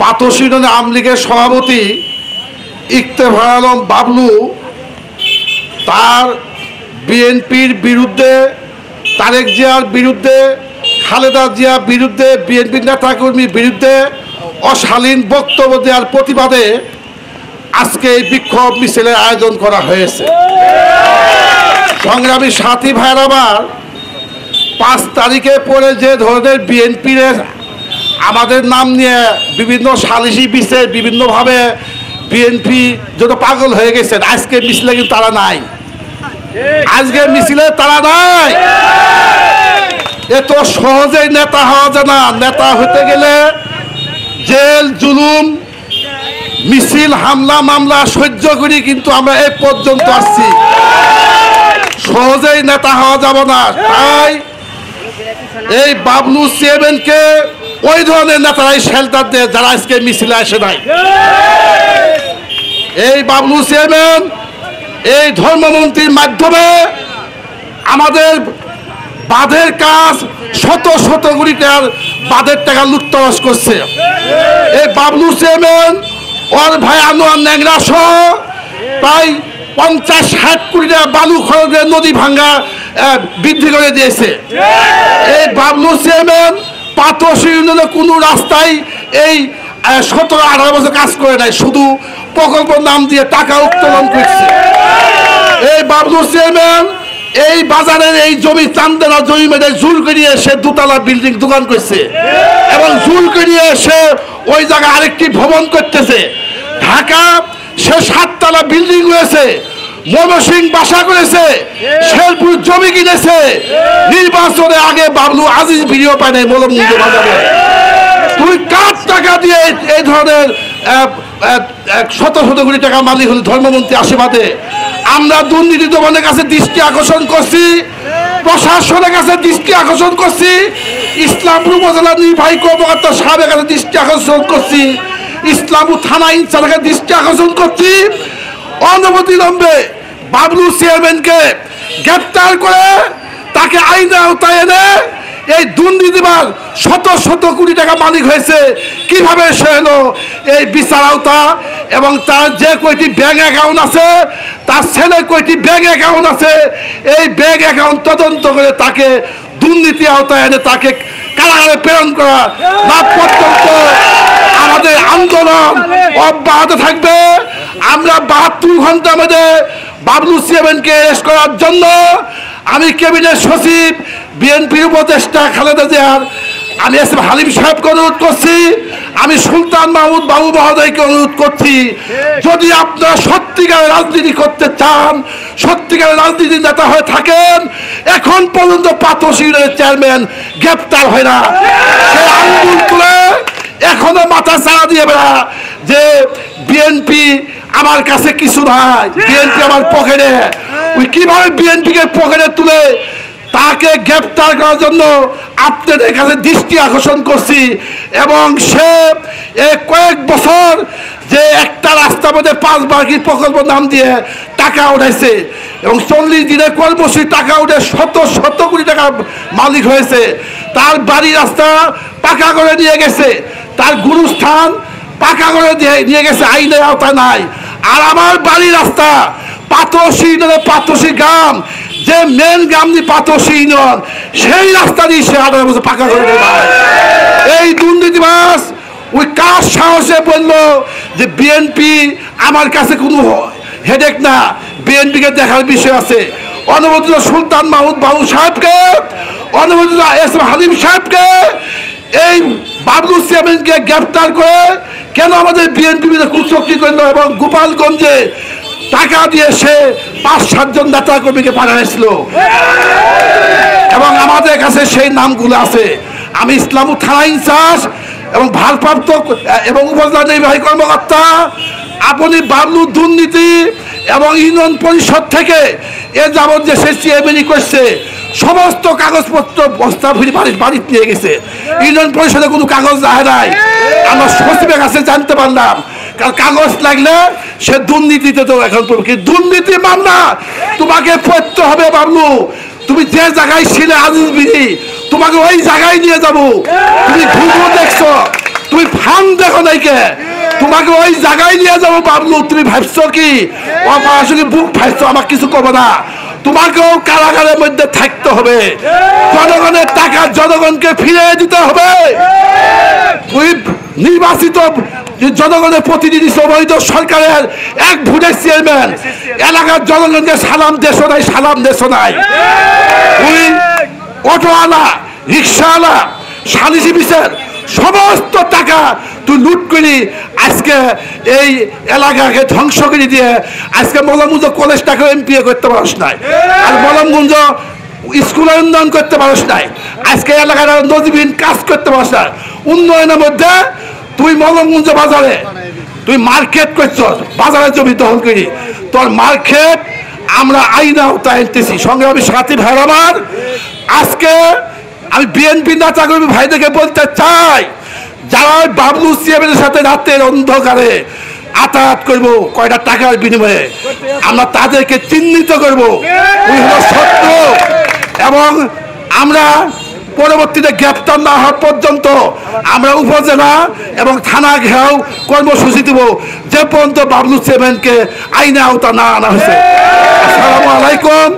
পাতশী union Awami লীগের সভাপতি ইফতেখার আলম বাবলু তার বিএনপির বিরুদ্ধে, তারেক জিয়ার বিরুদ্ধে, খালেদা জিয়ার বিরুদ্ধে, বিএনপির নেতাকর্মীর বিরুদ্ধে অশালীন বক্তব্য দেওয়ার প্রতিবাদে আজকে এই বিক্ষোভ মিছিলের আয়োজন করা হয়েছে। সংগ্রামী সাথী ভাইয়ের আমার 5 তারিখে পরে যে ধরনের বিএনপির আমাদের নাম নিয়ে বিভিন্ন সালিশি বিষয়ে বিভিন্নভাবে বিএনপি যত পাগল হয়ে গেছেন, আজকে মিছিলে কিন্তু তারা নাই। আজকে মিছিলে তারা নাই। এত সহজেই নেতা হওয়া যায় না। নেতা হতে গেলে জেল জুলুম মিছিল হামলা মামলা সহ্য করি কিন্তু আমরা এই পর্যন্ত আসছি। সহজেই নেতা হওয়া যাবে না। তাই এই বাবলু চেয়ারম্যানকে ওই ধরনের নেতারাই শেল্টার দেয় যারা আজকে মিছিলে আসে নাই। এই বাবলু চেয়ারম্যান এই ধর্মমন্ত্রীর মাধ্যমে আমাদের বাঁধের কাজ শত শত কোটি টাকার বাঁধের টাকা লুটতরাজ করছে। এই বাবলু চেয়ারম্যান ওর ভাই আনোয়ার ন্যাংরা সহ প্রায় 50-60 কোটি টাকা বালু খরচে নদী ভাঙ্গা বৃদ্ধি করে দিয়েছে। এই বাবলু চেয়ারম্যান পাতশী ইউনিয়নে কোনো রাস্তায় এই 17-18 বছর কাজ করে নাই, শুধু প্রকল্প নাম দিয়ে টাকা উত্তোলন করছে। এই বাবলু চেয়ারম্যান এই বাজারের এই জমি চান্দেনা জমি মেরে জুল করিয়ে সে 2 তলা বিল্ডিং দোকান করছে এবং জুল করিয়ে সে ওই জায়গায় আরেকটি ভবন করতেছে। ঢাকা সে 7 তলা বিল্ডিং হয়েছে, ময়মনসিংহ বাসা করেছে, শেরপুর জমি কিনেছে। নির্বাচনের আগে বাবলু আজিজ ভিডিও পায় নাই মলমগঞ্জ বাজারে। তুই কার টাকা দিয়ে এই ধরনের শত শত কোটি টাকা মালিক হল ধর্মমন্ত্রী আশীর্বাদে? আমরা দুর্নীতি দমনের কাছে দৃষ্টি আকর্ষণ করছি, প্রশাসনের কাছে দৃষ্টি আকর্ষণ করছি, ইসলামপুর উপজেলার নির্বাহী কর্মকর্তা সাহেবের কাছে দৃষ্টি আকর্ষণ করছি, ইসলামপুর থানা ইনচার্জের কাছে দৃষ্টি আকর্ষণ করছি। অনবরত বাবলু চেয়ারম্যানকে গ্রেপ্তার করে তাকে আইনের আওতায় এনে এই দুর্নীতিবাজ শত শত কোটি টাকা মালিক হয়েছে কিভাবে সে হলো এই বিচার আওতা, এবং তার যে কয়টি ব্যাংক অ্যাকাউন্ট আছে, তার ছেলের কয়টি ব্যাংক অ্যাকাউন্ট আছে, এই ব্যাংক অ্যাকাউন্ট তদন্ত করে তাকে দুর্নীতি আওতায় এনে তাকে কারাগারে প্রেরণ করা না পর্যন্ত আমাদের আন্দোলন অব্যাহত থাকবে। আমরা 72 ঘন্টার মধ্যে বাবলু চেয়ারম্যানকে অ্যারেস্ট করার জন্য আমি ক্যাবিনেট সচিব, বিএনপির উপদেষ্টা খালেদা জিয়ার, আমি এস এম হালিম সাহেবকে অনুরোধ করছি, আমি সুলতান মাহমুদ বাবু মহোদয়কে অনুরোধ করছি, যদি আপনারা সত্যিকারের রাজনীতি করতে চান, সত্যিকারের রাজনীতির নেতা হয়ে থাকেন, এখন পর্যন্ত পাতশী ইউনিয়নের চেয়ারম্যান গ্রেপ্তার হয় না। সেই আঙ্গুল তুলে এখনো মাথা চাড়া দিয়ে বেড়া যে বিএনপি আমার কাছে কিছু নাই, বিএনপি আমার পকেটে। ওই কিভাবে বিএনপিকে পকেটে তুলে তাকে গ্রেপ্তার করার জন্য আপনাদের কাছে দৃষ্টি আকর্ষণ করছি। এবং সে কয়েক বছর যে একটা রাস্তার মধ্যে 5 বার কি প্রকল্প নাম দিয়ে টাকা উঠাইছে এবং 40 দিনের কর্মসূচি টাকা উঠে শত শত কোটি টাকা মালিক হয়েছে। তার বাড়ি রাস্তা পাকা করে নিয়ে গেছে, তার গুরুস্থান পাকা করে নিয়ে গেছে, আইনের আওতা নাই। আর আমার বাড়ি রাস্তা পাতশী ইউনিয়নে, পাতশী গ্রাম, যে মেন গ্রাম দিয়ে পাতশী ইউনিয়ন, সেই রাস্তা দিয়ে সে 18 বছর পাকা করে দেয়। এই দুর্নীতিবাজ ওই কার সাহসে বললো যে বিএনপি আমার কাছে কোনো হেডেক না, বিএনপিকে দেখার বিষয় আছে। অনুমোদিত সুলতান মাহমুদ বাবু সাহেবকে, অনুমোদিত এস এম হালিম সাহেবকে এই বাবলু চেয়ারম্যানকে গ্রেপ্তার করে কেন আমাদের বিএনপি কুচক্রি করল এবং গোপালগঞ্জে টাকা দিয়ে সে 5-7 জন নেতা কর্মীকে পাঠাইছিল এবং আমাদের কাছে সেই নামগুলো আছে। আমি ইসলামপুর থানা ইনচার্জ এবং ভারপ্রাপ্ত এবং উপজেলা নির্বাহী কর্মকর্তা, আপনি বাবলু দুর্নীতি এবং ইউনিয়ন পরিষদ থেকে এ যাবৎ যে সে চেয়ারম্যানই করছে সমস্ত কাগজপত্র বস্তা ভরি বাড়িতে নিয়ে গেছে। ইউনিয়ন পরিষদে কোনো কাগজ রাখে নাই। আমরা সচিবের কাছে জানতে পারলাম, কারণ কাগজ লাগলে সে দুর্নীতিতে তো এখন কি দুর্নীতি মামলা তোমাকে পড়তে হবে বাবলু। তুমি যে জায়গায় ছিলে আজিজ বিধি, তোমাকে ওই জায়গায় নিয়ে যাবো। তুমি ঘুঘু দেখছো, তুমি ফান দেখো নাই কে? তোমাকে ওই জায়গায় নিয়ে যাবো বাবলু, তুমি ভাবছো কি আসলে বুক ভাবছো? আমার কিছু কবে না, তোমাকেও কারাগারের মধ্যে থাকতে হবে, জনগণের টাকা জনগণকে ফিরিয়ে দিতে হবে। তুই নির্বাচিত জনগণের প্রতিনিধি অবৈধ সরকারের এক ভোটের চেয়ারম্যান, এলাকার জনগণকে সালাম দেশো নাই, সালাম দেশো নাই। তুই অটোওয়ালা, রিক্সাওয়ালা, সালিসি বিচার সমস্ত টাকা তুই লুট করি আজকে এই এলাকাকে ধ্বংস করে দিয়ে আজকে মলমগঞ্জ কলেজটাকে এমপিএ করতে পারস নাই, আর মলমগঞ্জ স্কুলের উন্নয়ন করতে পারস নাই, আজকে এলাকার নদীবিহীন কাজ করতে পারস না। উন্নয়নের মধ্যে তুই মলমগঞ্জ বাজারে তুই মার্কেট করছস, বাজারে জমি দখল করি, তোর মার্কেট আমরা আইন আওতায় আনতেছি। সংগ্রামী সাথী ভাই আমার, আজকে আমি বিএনপি নেতা কর্মী ভাইদেরকে বলতে চাই, যারা বাবলু চেয়ারম্যানের সাথে রাতের অন্ধকারে আতায়াত করবো কয়টা টাকার বিনিময়ে, আমরা তাদেরকে চিহ্নিত করবো ওই হলো সত্য, এবং আমরা পরবর্তীতে গ্রেপ্তার না হওয়া পর্যন্ত আমরা উপজেলা এবং থানা ঘেরাও কর্মসূচি দেব, যে পর্যন্ত বাবলু চেয়ারম্যানকে আইনে আওতা না আনা হয়েছে। আসসালামু আলাইকুম।